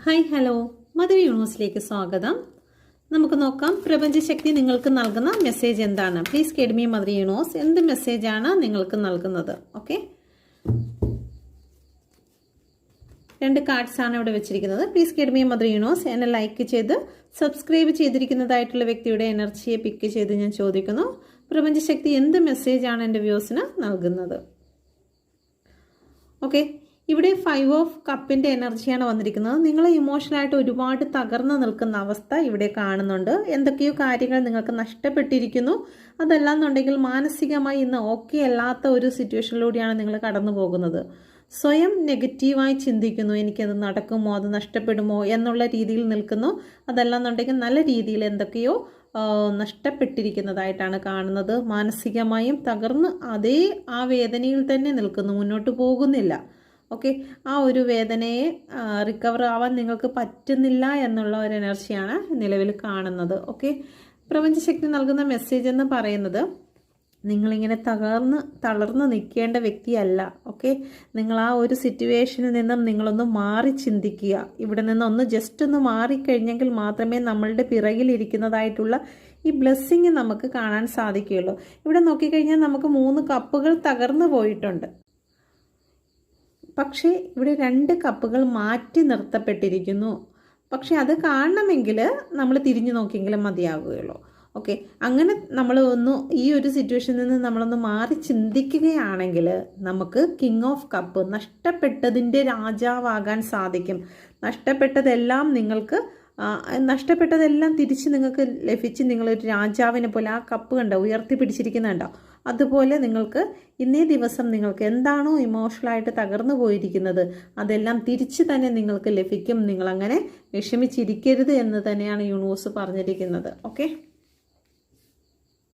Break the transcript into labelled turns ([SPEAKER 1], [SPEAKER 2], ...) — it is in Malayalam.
[SPEAKER 1] ഹായ് ഹലോ മധുവി യൂണിവേഴ്സിലേക്ക് സ്വാഗതം. നമുക്ക് നോക്കാം പ്രപഞ്ചശക്തി നിങ്ങൾക്ക് നൽകുന്ന മെസ്സേജ് എന്താണ്. Please guide me mother universe. എന്ത് മെസ്സേജാണ് നിങ്ങൾക്ക് നൽകുന്നത്? ഓക്കെ, 2 കാർഡ്സ് ആണ് ഇവിടെ വെച്ചിരിക്കുന്നത്. Please guide me mother universe. എന്നെ ലൈക്ക് ചെയ്ത് സബ്സ്ക്രൈബ് ചെയ്തിരിക്കുന്നതായിട്ടുള്ള വ്യക്തിയുടെ എനർജിയെ പിക്ക് ചെയ്ത് ഞാൻ ചോദിക്കുന്നു, പ്രപഞ്ചശക്തി എന്ത് മെസ്സേജാണ് എൻ്റെ വ്യൂസിന് നൽകുന്നത്? ഓക്കെ, ഇവിടെ 5 ഓഫ് കപ്പിൻ്റെ എനർജിയാണ് വന്നിരിക്കുന്നത്. നിങ്ങൾ ഇമോഷണലായിട്ട് ഒരുപാട് തകർന്നു നിൽക്കുന്ന അവസ്ഥ ഇവിടെ കാണുന്നുണ്ട്. എന്തൊക്കെയോ കാര്യങ്ങൾ നിങ്ങൾക്ക് നഷ്ടപ്പെട്ടിരിക്കുന്നു. അതല്ലാന്നുണ്ടെങ്കിൽ മാനസികമായി ഇന്ന് ഓക്കെ അല്ലാത്ത ഒരു സിറ്റുവേഷനിലൂടെയാണ് നിങ്ങൾ കടന്നു പോകുന്നത്. സ്വയം നെഗറ്റീവായി ചിന്തിക്കുന്നു, എനിക്കത് നടക്കുമോ, അത് നഷ്ടപ്പെടുമോ എന്നുള്ള രീതിയിൽ നിൽക്കുന്നു. അതല്ലാന്നുണ്ടെങ്കിൽ നല്ല രീതിയിൽ എന്തൊക്കെയോ നഷ്ടപ്പെട്ടിരിക്കുന്നതായിട്ടാണ് കാണുന്നത്. മാനസികമായും തകർന്ന് ആ വേദനയിൽ തന്നെ നിൽക്കുന്നു, മുന്നോട്ട് പോകുന്നില്ല. ഓക്കെ, ആ ഒരു വേദനയെ റിക്കവർ ആവാൻ നിങ്ങൾക്ക് പറ്റുന്നില്ല എന്നുള്ള ഒരു എനർജിയാണ് നിലവിൽ കാണുന്നത്. ഓക്കെ, പ്രപഞ്ചശക്തി നൽകുന്ന മെസ്സേജ് എന്ന് പറയുന്നത് നിങ്ങളിങ്ങനെ തളർന്ന് നിൽക്കേണ്ട വ്യക്തിയല്ല. ഓക്കെ, നിങ്ങൾ ആ ഒരു സിറ്റുവേഷനിൽ നിന്നും നിങ്ങളൊന്ന് മാറി ചിന്തിക്കുക. ഇവിടെ നിന്നൊന്ന് ജസ്റ്റ് ഒന്ന് മാറിക്കഴിഞ്ഞെങ്കിൽ മാത്രമേ നമ്മളുടെ പിറകിലിരിക്കുന്നതായിട്ടുള്ള ഈ ബ്ലെസ്സിങ് നമുക്ക് കാണാൻ സാധിക്കുകയുള്ളൂ. ഇവിടെ നോക്കിക്കഴിഞ്ഞാൽ നമുക്ക് 3 കപ്പുകൾ തകർന്നു പോയിട്ടുണ്ട്. പക്ഷേ ഇവിടെ 2 കപ്പുകൾ മാറ്റി നിർത്തപ്പെട്ടിരിക്കുന്നു. പക്ഷെ അത് കാണണമെങ്കിൽ നമ്മൾ തിരിഞ്ഞു നോക്കിയെങ്കിലും മതിയാകുകയുള്ളൂ. ഓക്കെ, അങ്ങനെ നമ്മൾ ഈ ഒരു സിറ്റുവേഷനിൽ നിന്ന് നമ്മളൊന്ന് മാറി ചിന്തിക്കുകയാണെങ്കിൽ നമുക്ക് കിങ് ഓഫ് കപ്പ്, നഷ്ടപ്പെട്ടതിൻ്റെ രാജാവാകാൻ സാധിക്കും. നഷ്ടപ്പെട്ടതെല്ലാം തിരിച്ച് നിങ്ങൾക്ക് ലഭിച്ച് നിങ്ങളൊരു രാജാവിനെ പോലെ ആ കപ്പ് കണ്ടോ ഉയർത്തി പിടിച്ചിരിക്കുന്നുണ്ടോ, അതുപോലെ നിങ്ങൾക്ക് ഇന്നേ ദിവസം നിങ്ങൾക്ക് എന്താണോ ഇമോഷണലായിട്ട് തകർന്നു പോയിരിക്കുന്നത് അതെല്ലാം തിരിച്ച് തന്നെ നിങ്ങൾക്ക് ലഭിക്കും. നിങ്ങളങ്ങനെ വിഷമിച്ചിരിക്കരുത് എന്ന് തന്നെയാണ് യൂണിവേഴ്സ് പറഞ്ഞിരിക്കുന്നത്. ഓക്കെ.